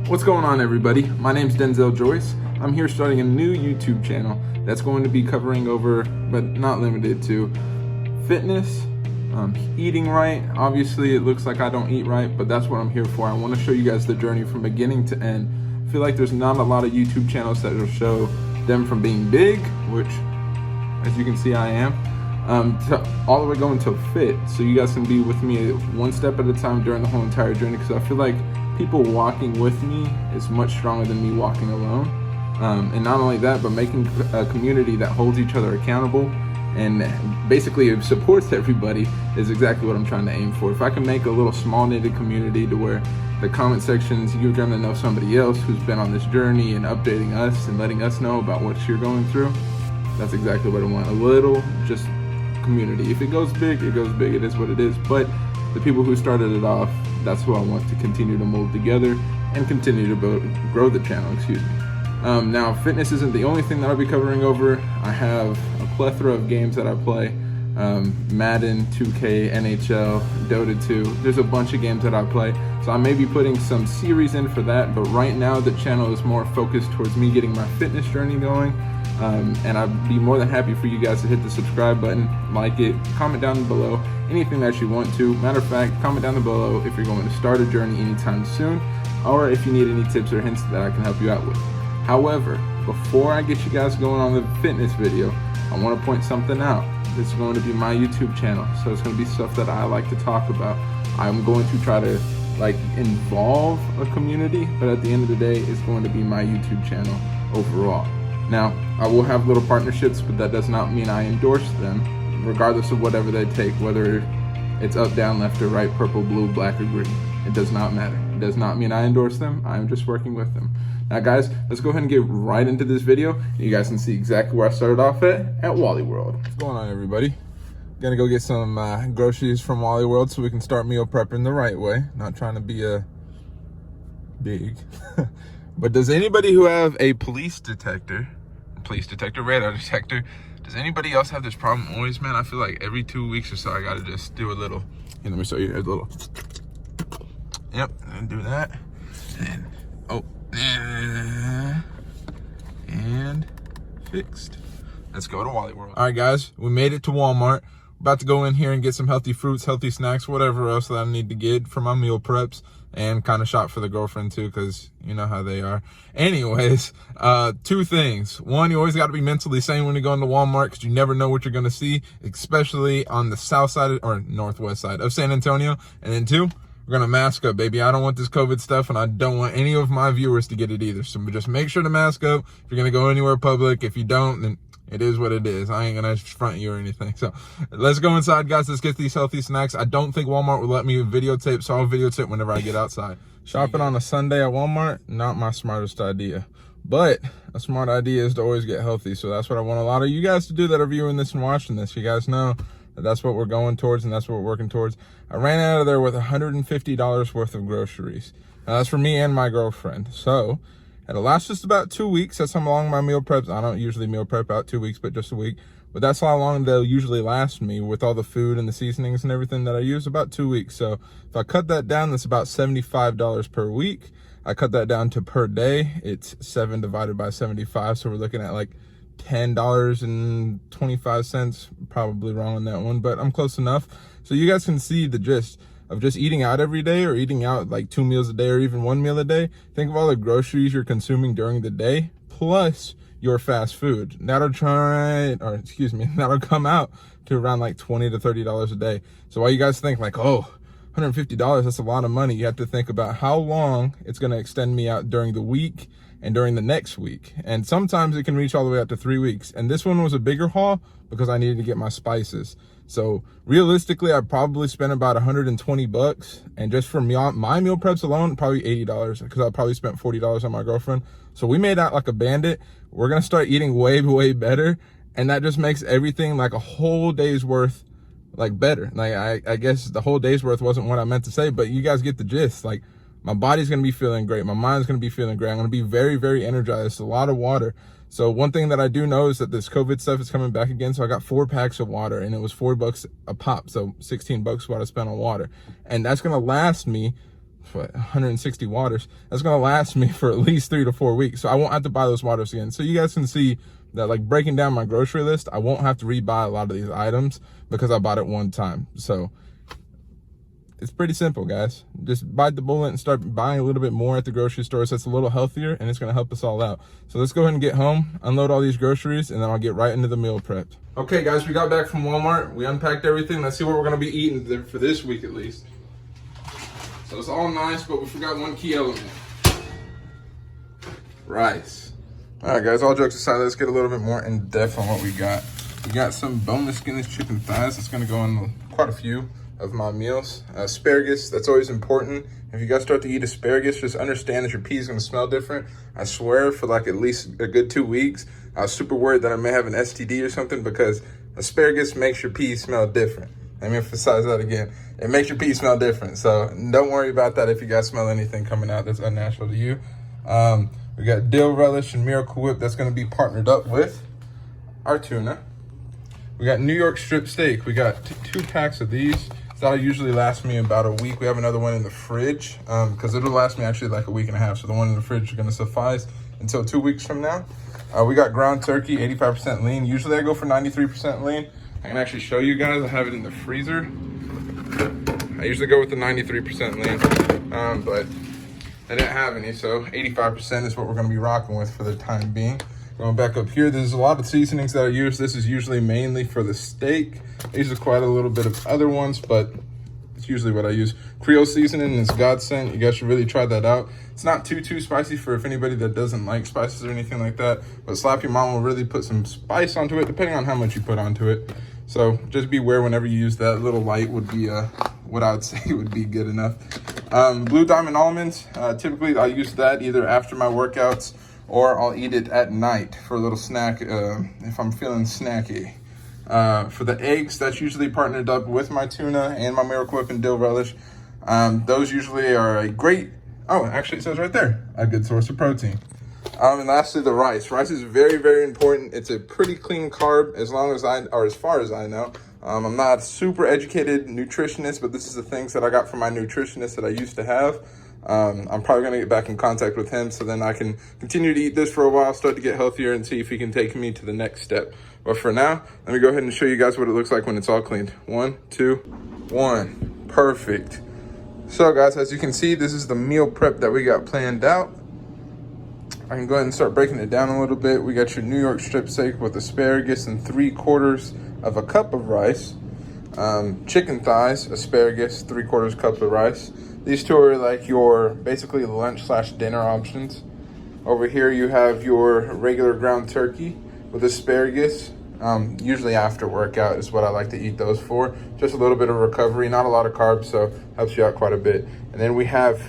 What's going on, everybody? My name's Denzel Joyce. I'm here starting a new YouTube channel that's going to be covering over, but not limited to, fitness, eating right. Obviously, it looks like I don't eat right, but that's what I'm here for. I want to show you guys the journey from beginning to end. I feel like there's not a lot of YouTube channels that will show them from being big, which, as you can see, I am, to all the way going to fit, so you guys can be with me one step at a time during the whole entire journey, because I feel like people walking with me is much stronger than me walking alone. And not only that, but making a community that holds each other accountable and basically supports everybody is exactly what I'm trying to aim for. If I can make a little small knitted community to where the comment sections, you're gonna know somebody else who's been on this journey and updating us and letting us know about what you're going through, that's exactly what I want. A little just community. If it goes big, it goes big. It is what it is. But the people who started it off, that's who I want to continue to mold together and continue to grow the channel, excuse me. Now, fitness isn't the only thing that I'll be covering over. I have a plethora of games that I play. Madden, 2K, NHL, Dota 2. There's a bunch of games that I play. So I may be putting some series in for that, but right now the channel is more focused towards me getting my fitness journey going. And I'd be more than happy for you guys to hit the subscribe button, like it, comment down below anything that you want to. Matter of fact, comment down below if you're going to start a journey anytime soon, or if you need any tips or hints that I can help you out with. However, before I get you guys going on the fitness video, I want to point something out. This is going to be my YouTube channel, so it's going to be stuff that I like to talk about. I'm going to try to involve a community, but at the end of the day, it's going to be my YouTube channel overall. Now, I will have little partnerships, but that does not mean I endorse them, regardless of whatever they take, whether it's up, down, left, or right, purple, blue, black, or green. It does not matter. It does not mean I endorse them. I'm just working with them. Now, guys, let's go ahead and get right into this video. You guys can see exactly where I started off at Wally World. What's going on, everybody? Gonna go get some groceries from Wally World so we can start meal prepping the right way. Not trying to be big. But does anybody who have a police detector, radar detector, does anybody else have this problem always, man? I feel like every 2 weeks or so I gotta just do a little, here, let me show you a little, yep, and do that, and, oh, and fixed. Let's go to Wally World. All right, guys, we made it to Walmart. About to go in here and get some healthy fruits, healthy snacks, whatever else that I need to get for my meal preps, and kind of shop for the girlfriend too, because you know how they are. Anyways, two things. One, you always got to be mentally sane when you go into Walmart, because you never know what you're going to see, especially on the south side or northwest side of San Antonio. And then two, we're going to mask up, baby. I don't want this COVID stuff, and I don't want any of my viewers to get it either. So just make sure to mask up if you're going to go anywhere public. If you don't, then it is what it is. I ain't gonna front you or anything. So let's go inside, guys. Let's get these healthy snacks. I don't think Walmart will let me videotape, so I'll videotape whenever I get outside. Shopping on a Sunday at Walmart, not my smartest idea. But a smart idea is to always get healthy. So that's what I want a lot of you guys to do that are viewing this and watching this. You guys know that that's what we're going towards and that's what we're working towards. I ran out of there with $150 worth of groceries. Now that's for me and my girlfriend. So it'll last just about 2 weeks. That's how long my meal preps. I don't usually meal prep out 2 weeks, but just a week. But that's how long they'll usually last me with all the food and the seasonings and everything that I use, about 2 weeks. So if I cut that down, that's about $75 per week. I cut that down to per day. It's 7 divided by 75. So we're looking at like $10.25. Probably wrong on that one, but I'm close enough. So you guys can see the gist of just eating out every day, or eating out like 2 meals a day, or even 1 meal a day. Think of all the groceries you're consuming during the day, plus your fast food. That'll come out to around like $20 to $30 a day. So while you guys think like, oh, $150, that's a lot of money, you have to think about how long it's gonna extend me out during the week and during the next week. And sometimes it can reach all the way up to 3 weeks. And this one was a bigger haul because I needed to get my spices. So realistically, I probably spent about $120, and just for my meal preps alone, probably $80, because I probably spent $40 on my girlfriend. So we made out like a bandit. We're gonna start eating way, way better, and that just makes everything like a whole day's worth like better. Like I guess the whole day's worth wasn't what I meant to say, but you guys get the gist. Like my body's gonna be feeling great, my mind's gonna be feeling great. I'm gonna be very, very energized. A lot of water. So one thing that I do know is that this COVID stuff is coming back again. So I got 4 packs of water, and it was $4 a pop. So $16 what I spent on water. And that's going to last me what, 160 waters. That's gonna last me for at least 3 to 4 weeks. So I won't have to buy those waters again. So you guys can see that, like, breaking down my grocery list, I won't have to rebuy a lot of these items because I bought it one time. So it's pretty simple, guys. Just bite the bullet and start buying a little bit more at the grocery store, so it's a little healthier, and it's gonna help us all out. So let's go ahead and get home, unload all these groceries, and then I'll get right into the meal prep. Okay, guys, we got back from Walmart. We unpacked everything. Let's see what we're gonna be eating for this week at least. So it's all nice, but we forgot one key element. Rice. All right, guys, all jokes aside, let's get a little bit more in depth on what we got. We got some boneless skinless chicken thighs. It's gonna go in quite a few of my meals. Asparagus, that's always important. If you guys start to eat asparagus, just understand that your pea is gonna smell different. I swear, for like at least a good 2 weeks, I was super worried that I may have an STD or something because asparagus makes your pee smell different. Let me emphasize that again. It makes your pee smell different. So don't worry about that if you guys smell anything coming out that's unnatural to you. We got dill relish and Miracle Whip that's gonna be partnered up with our tuna. We got New York strip steak. We got 2 packs of these. That'll usually last me about a week. We have another one in the fridge because it'll last me actually like a week and a half. So the one in the fridge is gonna suffice until 2 weeks from now. We got ground turkey, 85% lean. Usually I go for 93% lean. I can actually show you guys. I have it in the freezer. I usually go with the 93% lean, but I didn't have any, so 85% is what we're gonna be rocking with for the time being. Going back up here, there's a lot of seasonings that I use. This is usually mainly for the steak. I use quite a little bit of other ones, but it's usually what I use. Creole seasoning is godsend. You guys should really try that out. It's not too spicy for if anybody that doesn't like spices or anything like that, but Slap Your Mom will really put some spice onto it, depending on how much you put onto it. So just beware whenever you use that. Little light would be what I would say would be good enough. Blue Diamond almonds, typically I use that either after my workouts or I'll eat it at night for a little snack if I'm feeling snacky. For the eggs, that's usually partnered up with my tuna and my Miracle Whip and dill relish. Those usually are a great, oh, actually it says right there, a good source of protein. And lastly, the rice. Rice is very, very important. It's a pretty clean carb as far as I know. I'm not a super educated nutritionist, but this is the things that I got from my nutritionist that I used to have. I'm probably gonna get back in contact with him so then I can continue to eat this for a while, start to get healthier and see if he can take me to the next step. But for now, let me go ahead and show you guys what it looks like when it's all cleaned. 1, 2, 1, perfect. So guys, as you can see, this is the meal prep that we got planned out. I can go ahead and start breaking it down a little bit. We got your New York strip steak with asparagus and 3/4 of a cup of rice. Chicken thighs, asparagus, 3/4 cup of rice. These two are like your basically lunch/dinner options. Over here you have your regular ground turkey with asparagus. Usually after workout is what I like to eat those for. Just a little bit of recovery, not a lot of carbs, so helps you out quite a bit. And then we have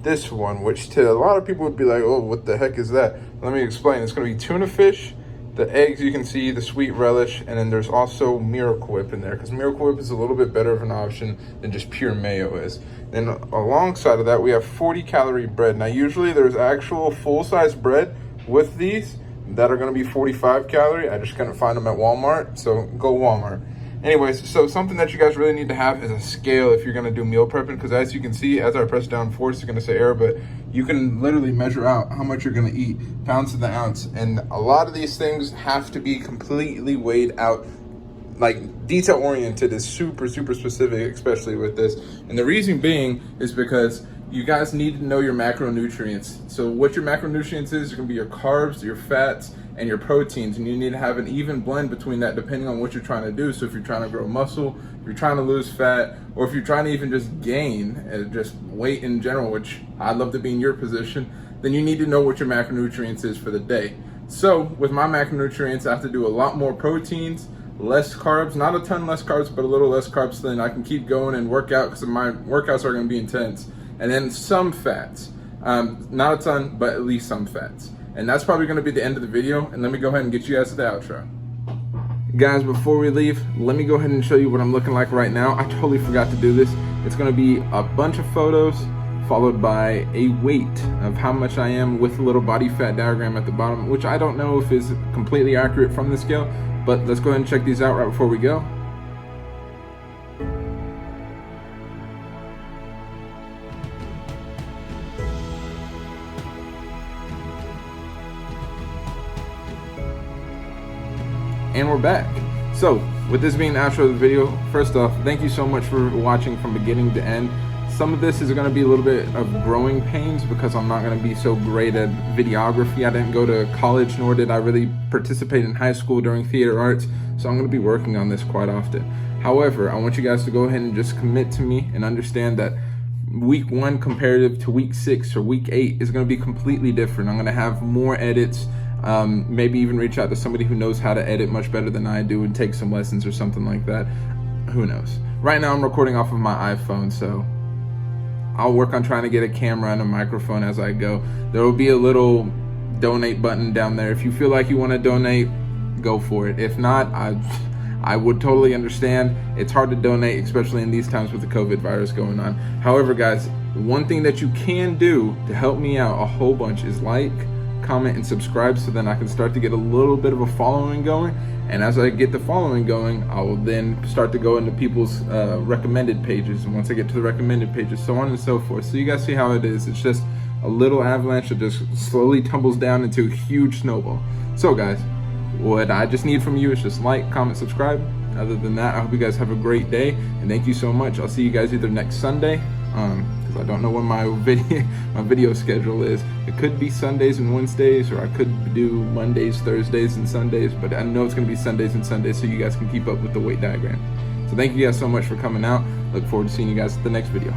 this one, which to a lot of people would be like, oh, what the heck is that? Let me explain. It's gonna be tuna fish, the eggs you can see, the sweet relish, and then there's also Miracle Whip in there because Miracle Whip is a little bit better of an option than just pure mayo is. Then alongside of that, we have 40-calorie bread. Now usually there's actual full-size bread with these that are gonna be 45 calorie. I just couldn't find them at Walmart, so go Walmart. Anyways, so something that you guys really need to have is a scale if you're gonna do meal prepping, because as you can see, as I press down force, it's gonna say error, but you can literally measure out how much you're gonna eat, pounds to the ounce. And a lot of these things have to be completely weighed out. Like detail oriented is super specific, especially with this. And the reason being is because you guys need to know your macronutrients. So what your macronutrients is gonna be your carbs, your fats, and your proteins, and you need to have an even blend between that depending on what you're trying to do. So if you're trying to grow muscle, if you're trying to lose fat, or if you're trying to even just gain just weight in general, which I'd love to be in your position, then you need to know what your macronutrients is for the day. So with my macronutrients, I have to do a lot more proteins, less carbs, not a ton less carbs, but a little less carbs, so then I can keep going and work out because my workouts are gonna be intense. And then some fats, not a ton, but at least some fats. And that's probably gonna be the end of the video. And let me go ahead and get you guys to the outro. Guys, before we leave, let me go ahead and show you what I'm looking like right now. I totally forgot to do this. It's gonna be a bunch of photos followed by a weight of how much I am with a little body fat diagram at the bottom, which I don't know if is completely accurate from the scale, but let's go ahead and check these out right before we go. And we're back. So with this being the outro of the video, first off, thank you so much for watching from beginning to end. Some of this is going to be a little bit of growing pains because I'm not going to be so great at videography. I didn't go to college, nor did I really participate in high school during theater arts, so I'm going to be working on this quite often. However, I want you guys to go ahead and just commit to me and understand that week 1 comparative to week 6 or week 8 is going to be completely different. I'm going to have more edits, maybe even reach out to somebody who knows how to edit much better than I do and take some lessons or something like that. Who knows? Right now I'm recording off of my iPhone, so I'll work on trying to get a camera and a microphone as I go. There will be a little donate button down there. If you feel like you want to donate, go for it. If not, I would totally understand. It's hard to donate, especially in these times with the COVID virus going on. However, guys, one thing that you can do to help me out a whole bunch is like, comment, and subscribe, so then I can start to get a little bit of a following going. And as I get the following going, I will then start to go into people's recommended pages. And once I get to the recommended pages, so on and so forth. So you guys see how it is. It's just a little avalanche that just slowly tumbles down into a huge snowball. So guys, what I just need from you is just like, comment, subscribe. Other than that, I hope you guys have a great day. And thank you so much. I'll see you guys either next Sunday, because I don't know when my video schedule is. It could be Sundays and Wednesdays, or I could do Mondays, Thursdays, and Sundays, but I know it's going to be Sundays and Sundays, so you guys can keep up with the weight diagram. So thank you guys so much for coming out. Look forward to seeing you guys at the next video.